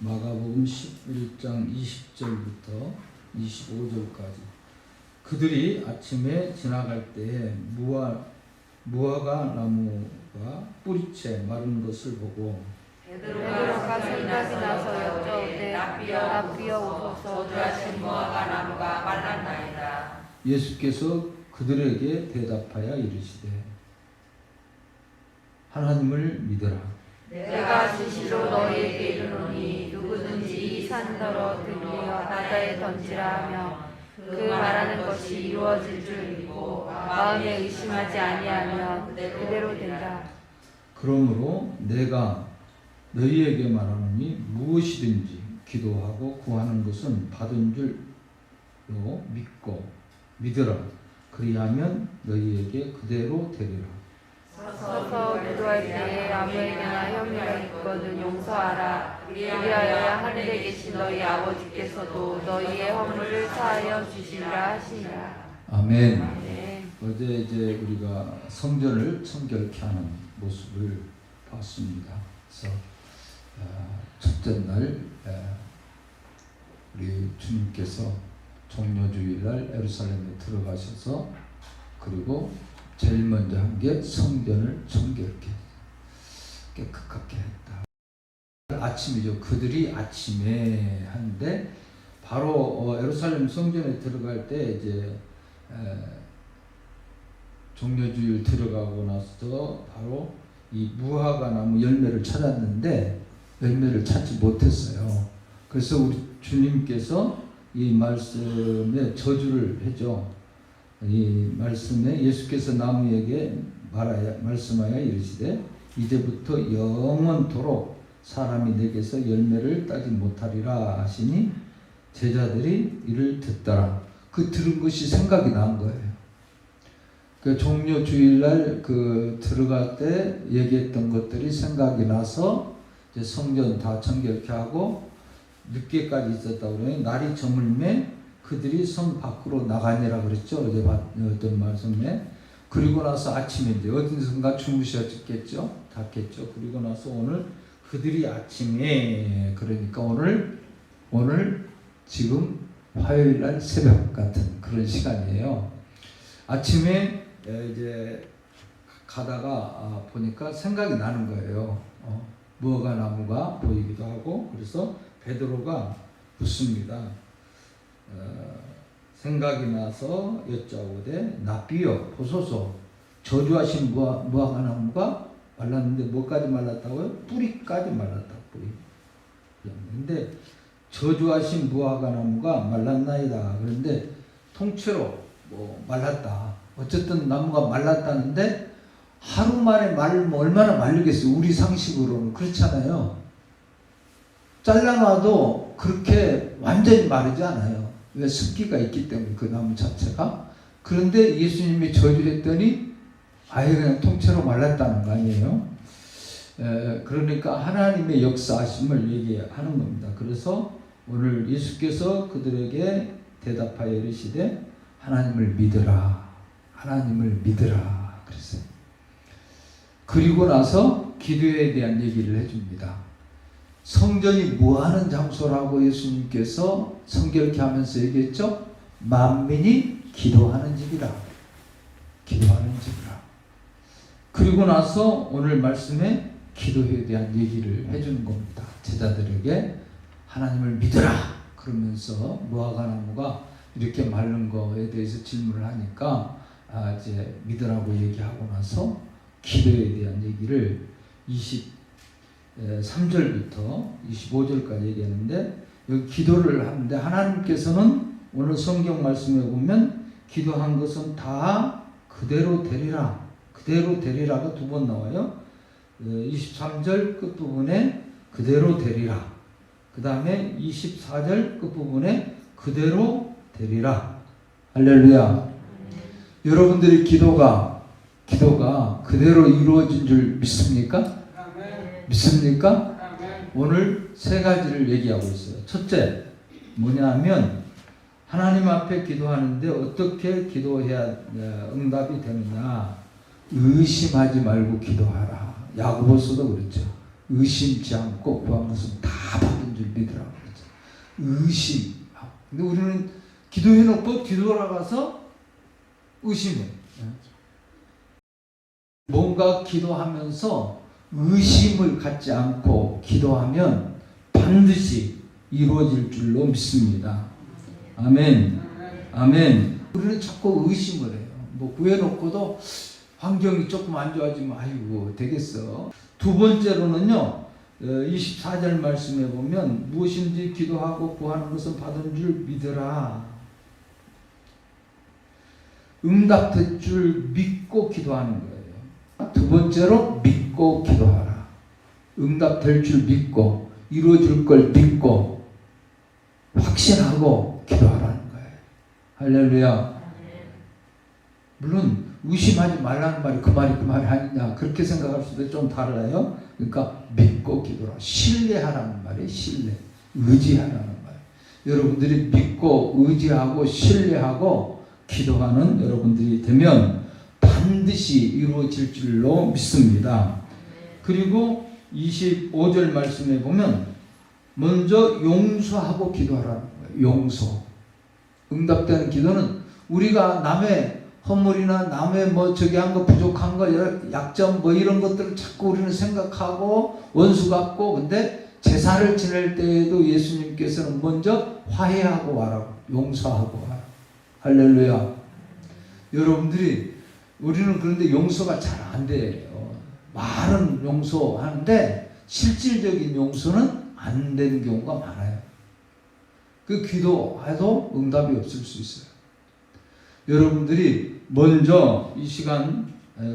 마가복음 11장 20절부터 25절까지. 그들이 아침에 지나갈 때에 무화과 나무가 뿌리채 마른 것을 보고 베드로가 생각이 나서 여쭤오되 납비여 오소서 저주하신 무화과 나무가 말랐나이다. 예수께서 그들에게 대답하여 이르시되 하나님을 믿으라. 내가 진실로 너희에게 이르노니 누구든지 이 산더러 들이어 바다에 던지라 하며 그 말하는 것이 이루어질 줄 믿고 마음에 의심하지 아니하면 그대로 되리라. 그러므로 내가 너희에게 말하노니 무엇이든지 기도하고 구하는 것은 받은 줄로 믿고 믿으라. 그리하면 너희에게 그대로 되리라. 서서 기도할 때에 아무에게나 혐의가 있거든 용서하라. 그리하여야 하늘에 계신 너희 아버지께서도 너희의 허물을 사하여 주시리라 하시니라. 아멘. 아멘. 어제 이제 우리가 성전을 청결케 하는 모습을 봤습니다. 그래서 첫째 날 우리 주님께서 종려주일날 예루살렘에 들어가셔서 그리고 제일 먼저 한 게 성전을 청결케 깨끗하게 했다. 아침이죠. 그들이 아침에 하는데 바로 예루살렘 성전에 들어갈 때 이제 종려주일 들어가고 나서 바로 이 무화과 나무 열매를 찾았는데 열매를 찾지 못했어요. 그래서 우리 주님께서 이 말씀에 저주를 해줘. 이 말씀에 예수께서 나무에게 말씀하여 이르시되 이제부터 영원토록 사람이 내게서 열매를 따지 못하리라 하시니 제자들이 이를 듣더라. 그 들은 것이 생각이 난 거예요. 그 종려 주일날 그 들어갈 때 얘기했던 것들이 생각이 나서 이제 성전 다 청결케 하고 늦게까지 있었다고 그러니 날이 저물매 그들이 성 밖으로 나가니라 그랬죠. 어제 봤던 말씀에. 그리고 나서 아침에 이제 어디선가 주무셨겠죠. 닿겠죠. 그리고 나서 오늘 그들이 아침에 그러니까 오늘 지금 화요일날 새벽 같은 그런 시간이에요. 아침에 이제 가다가 보니까 생각이 나는 거예요. 무화과 나무가 보이기도 하고 그래서 베드로가 묻습니다. 생각이 나서 여짜오되 납비여 보소서 저주하신 무화과 나무가 말랐는데 뭐까지 말랐다고요? 뿌리까지 말랐다. 뿌리. 근데 저주하신 무화과 나무가 말랐나이다. 그런데 통째로 말랐다. 어쨌든 나무가 말랐다는데 하루 만에 말르면 얼마나 말르겠어요? 우리 상식으로는 그렇잖아요. 잘라놔도 그렇게 완전히 마르지 않아요. 왜? 습기가 있기 때문에 그 나무 자체가. 그런데 예수님이 저주했더니 아예 그냥 통째로 말랐다는 거 아니에요? 그러니까 하나님의 역사하심을 얘기하는 겁니다. 그래서 오늘 예수께서 그들에게 대답하여 이르시되 하나님을 믿으라. 하나님을 믿으라. 그랬어요. 그리고 나서 기도에 대한 얘기를 해줍니다. 성전이 뭐하는 장소라고 예수님께서 성결케 하면서 얘기했죠? 만민이 기도하는 집이라. 기도하는 집이라. 그리고 나서 오늘 말씀에 기도에 대한 얘기를 해주는 겁니다. 제자들에게 하나님을 믿으라. 그러면서 무화과 나무가 이렇게 마른 거에 대해서 질문을 하니까 이제 믿으라고 얘기하고 나서 기도에 대한 얘기를 23절부터 25절까지 얘기했는데 여기 기도를 하는데 하나님께서는 오늘 성경 말씀에 보면 기도한 것은 다 그대로 되리라. 그대로 되리라가 두 번 나와요. 23절 끝부분에 그대로 되리라. 그 다음에 24절 끝부분에 그대로 되리라. 할렐루야. 여러분들의 기도가 그대로 이루어진 줄 믿습니까? 믿습니까? 오늘 세 가지를 얘기하고 있어요. 첫째, 뭐냐면 하나님 앞에 기도하는데 어떻게 기도해야 응답이 되느냐. 의심하지 말고 기도하라. 야고보서도 그랬죠. 의심치 않고 구한 것은 다 받은 줄 줄 믿으라고 그랬죠. 의심. 근데 우리는 기도해놓고 뒤돌아가서 의심해. 뭔가 기도하면서 의심을 갖지 않고 기도하면 반드시 이루어질 줄로 믿습니다. 아멘. 아멘. 우리는 자꾸 의심을 해요. 뭐 구해놓고도 환경이 조금 안 좋아지면 아이고 되겠어. 두 번째로는요. 24절 말씀에 보면 무엇인지 기도하고 구하는 것은 받은 줄 믿으라. 응답될 줄 믿고 기도하는 거예요. 두 번째로 믿고 기도하라. 응답될 줄 믿고 이루어질 걸 믿고 확신하고 기도하라는 거예요. 할렐루야. 물론 의심하지 말라는 말이 그 말이 아니냐 그렇게 생각할 수도 좀 달라요. 그러니까 믿고 기도라. 신뢰하라는 말이에요. 신뢰. 의지하라는 말. 여러분들이 믿고 의지하고 신뢰하고 기도하는 여러분들이 되면 반드시 이루어질 줄로 믿습니다. 그리고 25절 말씀에 보면 먼저 용서하고 기도하라는 거예요. 용서. 응답되는 기도는 우리가 남의 허물이나 남의 뭐 저기 한 거 부족한 거 약점 뭐 이런 것들을 자꾸 우리는 생각하고 원수 같고 근데 제사를 지낼 때에도 예수님께서는 먼저 화해하고 와라고 용서하고 와라. 할렐루야. 여러분들이 우리는 그런데 용서가 잘 안 돼요. 말은 용서하는데 실질적인 용서는 안 되는 경우가 많아요. 그 기도해도 응답이 없을 수 있어요. 여러분들이 먼저 이 시간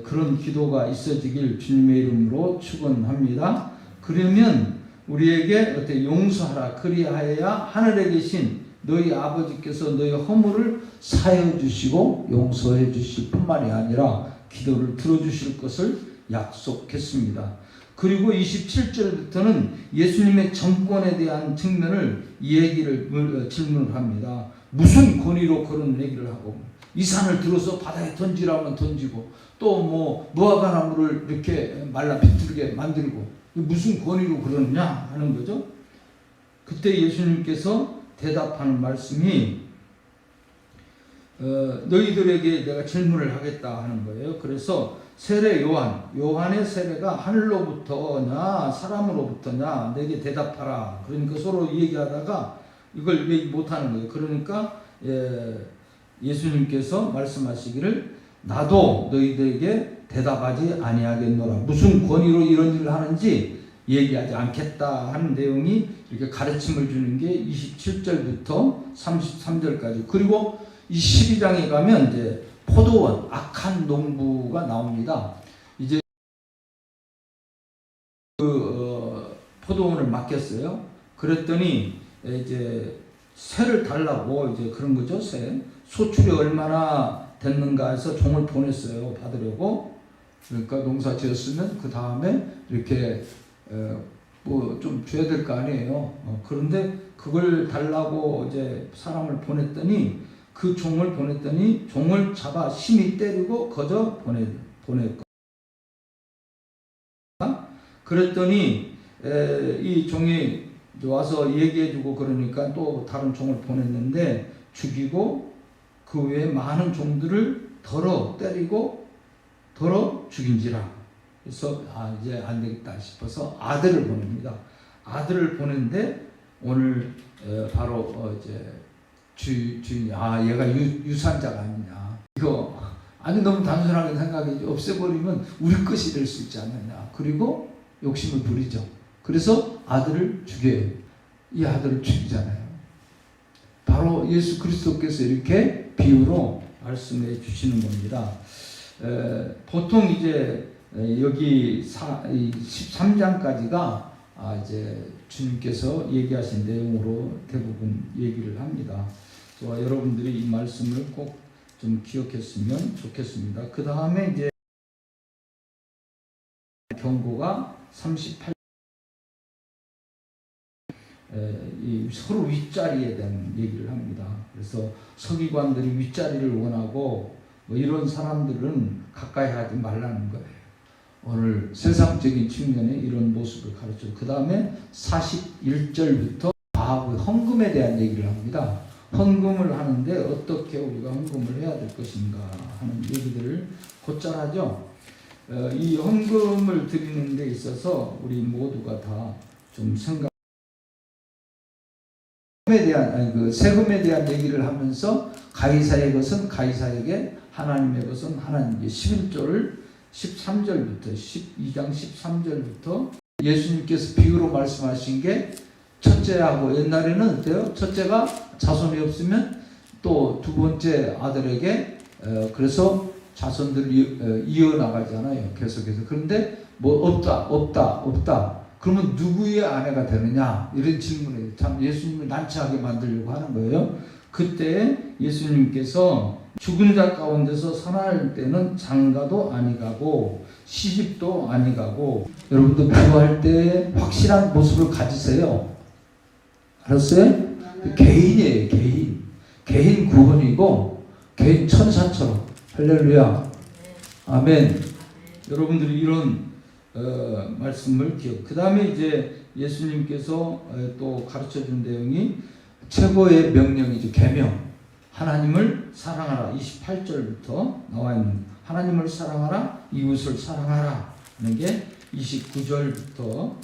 그런 기도가 있어지길 주님의 이름으로 축원합니다. 그러면 우리에게 어떻게 용서하라. 그리하여야 하늘에 계신 너희 아버지께서 너희 허물을 사해 주시고 용서해 주실 뿐만이 아니라 기도를 들어주실 것을 약속했습니다. 그리고 27절부터는 예수님의 정권에 대한 측면을 질문을 합니다. 무슨 권위로 그런 얘기를 하고 이 산을 들어서 바다에 던지라면 던지고 또 뭐 무화과나무를 이렇게 말라 비틀게 만들고 무슨 권위로 그러느냐 하는 거죠. 그때 예수님께서 대답하는 말씀이 너희들에게 내가 질문을 하겠다 하는 거예요. 그래서 세례 요한의 세례가 하늘로부터냐 사람으로부터냐 내게 대답하라. 그러니까 서로 얘기하다가 이걸 왜 못하는 거예요. 그러니까 예수님께서 말씀하시기를 나도 너희들에게 대답하지 아니하겠노라. 무슨 권위로 이런 일을 하는지 얘기하지 않겠다 하는 내용이 이렇게 가르침을 주는 게 27절부터 33절까지. 그리고 이 12장에 가면 이제 포도원, 악한 농부가 나옵니다. 이제 포도원을 맡겼어요. 그랬더니 이제 새를 달라고 이제 그런 거죠. 소출이 얼마나 됐는가 해서 종을 보냈어요. 받으려고. 그러니까 농사 지었으면 그 다음에 이렇게 뭐 좀 줘야 될 거 아니에요. 그런데 그걸 달라고 이제 사람을 보냈더니 그 종을 보냈더니 종을 잡아 심히 때리고 거저 보냈고. 그랬더니 이 종이 와서 얘기해주고 그러니까 또 다른 종을 보냈는데 죽이고 그 외에 많은 종들을 덜어 때리고 덜어 죽인지라. 그래서 이제 안 되겠다 싶어서 아들을 보냅니다. 아들을 보냈는데 오늘 바로 이제 주인이 얘가 유산자가 아니냐. 이거 아니 너무 단순하게 생각해 없애버리면 우리 것이 될 수 있지 않느냐. 그리고 욕심을 부리죠. 그래서 아들을 죽여요. 이 아들을 죽이잖아요. 바로 예수 그리스도께서 이렇게 비유로 말씀해 주시는 겁니다. 보통 이제 여기 13장까지가 이제 주님께서 얘기하신 내용으로 대부분 얘기를 합니다. 여러분들이 이 말씀을 꼭 좀 기억했으면 좋겠습니다. 그 다음에 이제 경고가 38. 서로 윗자리에 대한 얘기를 합니다. 그래서 서기관들이 윗자리를 원하고 뭐 이런 사람들은 가까이 하지 말라는 거예요. 오늘 세상적인 측면의 이런 모습을 가르쳐요. 그 다음에 41절부터 과학의 헌금에 대한 얘기를 합니다. 헌금을 하는데 어떻게 우리가 헌금을 해야 될 것인가 하는 얘기들을 곧잘 하죠. 이 헌금을 드리는 데 있어서 우리 모두가 다 좀 세금에 대한 얘기를 하면서 가이사의 것은 가이사에게, 하나님의 것은 하나님께, 11조를 13절부터 12장 13절부터 예수님께서 비유로 말씀하신 게 첫째하고, 옛날에는 어때요? 첫째가 자손이 없으면 또 두 번째 아들에게 그래서 자손들이 이어나가잖아요. 계속해서. 그런데 뭐 없다. 그러면 누구의 아내가 되느냐? 이런 질문에 참 예수님을 난처하게 만들려고 하는 거예요. 그때 예수님께서 죽은 자 가운데서 살아날 때는 장가도 아니가고 시집도 아니가고, 여러분도 부활할 때 확실한 모습을 가지세요. 알았어요? 개인이에요. 개인 구원이고 개인 천사처럼. 할렐루야. 아멘. 여러분들이 이런 말씀을 기억. 그 다음에 이제 예수님께서 또 가르쳐 준 내용이 최고의 명령이죠. 계명. 하나님을 사랑하라. 28절부터 나와 있는 하나님을 사랑하라, 이웃을 사랑하라 하는 게 29절부터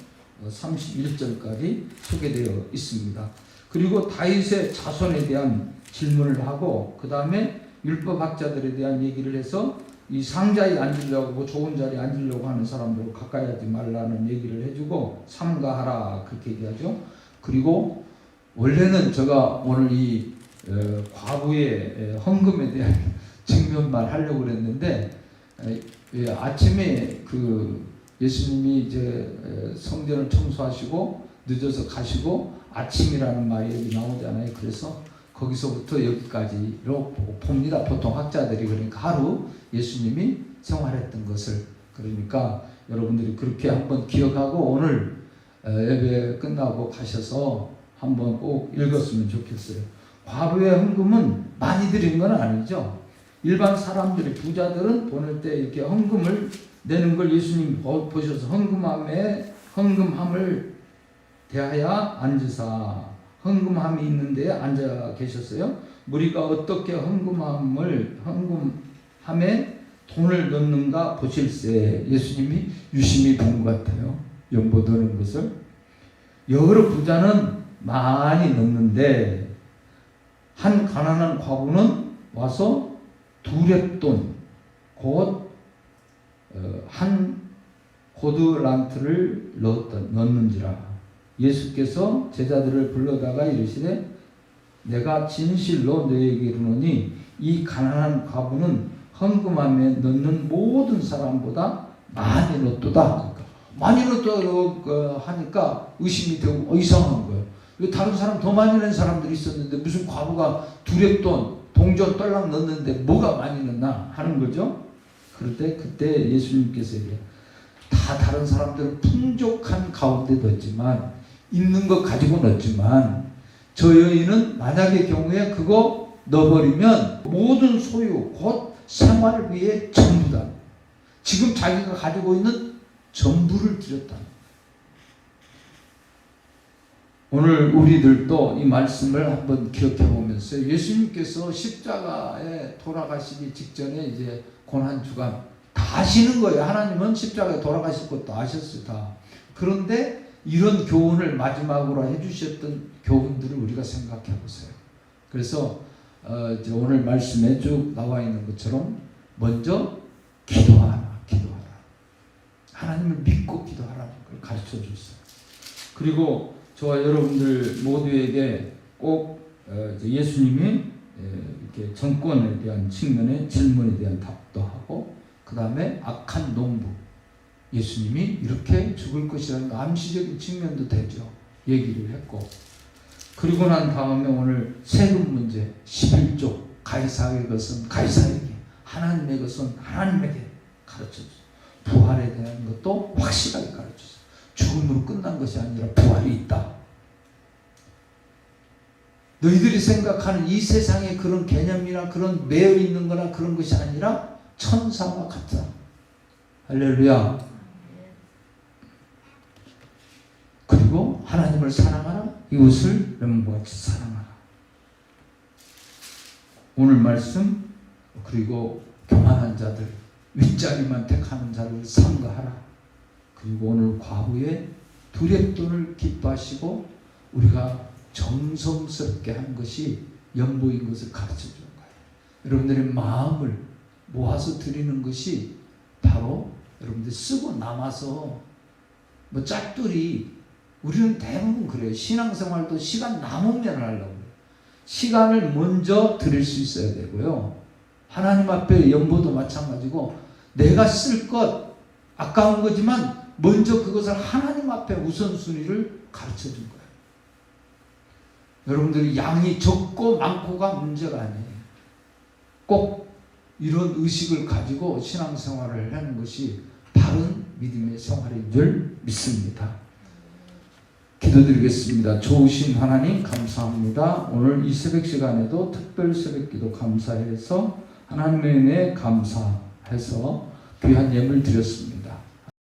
31절까지 소개되어 있습니다. 그리고 다윗의 자손에 대한 질문을 하고, 그 다음에 율법학자들에 대한 얘기를 해서 이 상자에 앉으려고, 좋은 자리에 앉으려고 하는 사람들을 가까이 하지 말라는 얘기를 해주고, 삼가하라 그렇게 얘기하죠. 그리고 원래는 제가 오늘 이 과부의 헌금에 대한 측면만 하려고 그랬는데, 아침에 그 예수님이 이제 성전을 청소하시고 늦어서 가시고 아침이라는 말이 여기 나오잖아요. 그래서 거기서부터 여기까지로 봅니다. 보통 학자들이. 그러니까 하루 예수님이 생활했던 것을. 그러니까 여러분들이 그렇게 한번 기억하고 오늘 예배 끝나고 가셔서 한번 꼭 읽었으면 좋겠어요. 과부의 헌금은 많이 드린 건 아니죠. 일반 사람들이, 부자들은 보낼 때 이렇게 헌금을 내는 걸 예수님 보셔서 헌금함을 대하여 앉으사, 헌금함이 있는 데에 앉아 계셨어요. 우리가 어떻게 헌금함에 돈을 넣는가 보실세. 예수님이 유심히 본 것 같아요. 연보 넣는 것을. 여러 부자는 많이 넣는데 한 가난한 과부는 와서 두렙돈, 곧 한 고드란트를 넣는지라. 예수께서 제자들을 불러다가 이르시되 내가 진실로 너희에게 이르노니 이 가난한 과부는 헌금함에 넣는 모든 사람보다 많이 넣었도다. 그러니까 많이 넣었다고 하니까 의심이 되고 이상한 거예요. 다른 사람 더 많이 낸 사람들이 있었는데 무슨 과부가 두렙돈, 동전 떨락 넣었는데 뭐가 많이 넣나 하는 거죠. 그럴 때 그때 예수님께서 다 다른 사람들은 풍족한 가운데 넣었지만, 있는 것 가지고 넣었지만, 저 여인은 만약의 경우에 그거 넣어버리면 모든 소유, 곧 생활을 위해 전부다. 지금 자기가 가지고 있는 전부를 드렸다. 오늘 우리들도 이 말씀을 한번 기억해 보면서, 예수님께서 십자가에 돌아가시기 직전에 이제 고난주간 다 아시는 거예요. 하나님은 십자가에 돌아가실 것도 아셨어요. 다. 그런데 이런 교훈을 마지막으로 해주셨던 교훈들을 우리가 생각해 보세요. 그래서 이제 오늘 말씀에 쭉 나와 있는 것처럼 먼저 기도하라. 하나님을 믿고 기도하라는 걸 가르쳐 줬어요. 그리고 저와 여러분들 모두에게 꼭 예수님이 이렇게 정권에 대한 측면의 질문에 대한 답도 하고, 그 다음에 악한 농부, 예수님이 이렇게 죽을 것이라는 암시적인 측면도 되죠. 얘기를 했고, 그리고 난 다음에 오늘 세금 문제 11조, 가이사의 것은 가이사에게, 하나님의 것은 하나님에게 가르쳐줬어요. 부활에 대한 것도 확실하게 가르쳐줬어요. 죽음으로 끝난 것이 아니라 부활이 있다. 너희들이 생각하는 이 세상의 그런 개념이나 그런 매여 있는 거나 그런 것이 아니라 천사와 같다. 할렐루야. 그리고 하나님을 사랑하라. 이웃을 내 몸과 같이 사랑하라. 오늘 말씀 그리고 교만한 자들 윗자리만 택하는 자를 삼가하라. 그리고 오늘 과부의 두렵돈을 기뻐하시고 우리가 정성스럽게 한 것이 연보인 것을 가르쳐 주는 거예요. 여러분들의 마음을 모아서 드리는 것이 바로 여러분들 쓰고 남아서 뭐 짝돌이 우리는 대부분 그래요. 신앙생활도 시간 남으면 하려고 해요. 시간을 먼저 드릴 수 있어야 되고요. 하나님 앞에 연보도 마찬가지고 내가 쓸 것 아까운 거지만 먼저 그것을 하나님 앞에 우선순위를 가르쳐 준 거예요. 여러분들이 양이 적고 많고가 문제가 아니에요. 꼭 이런 의식을 가지고 신앙생활을 하는 것이 바른 믿음의 생활인 줄 믿습니다. 기도드리겠습니다. 좋으신 하나님 감사합니다. 오늘 이 새벽 시간에도 특별 새벽기도 감사해서 하나님의 은혜에 감사해서 귀한 예물 드렸습니다.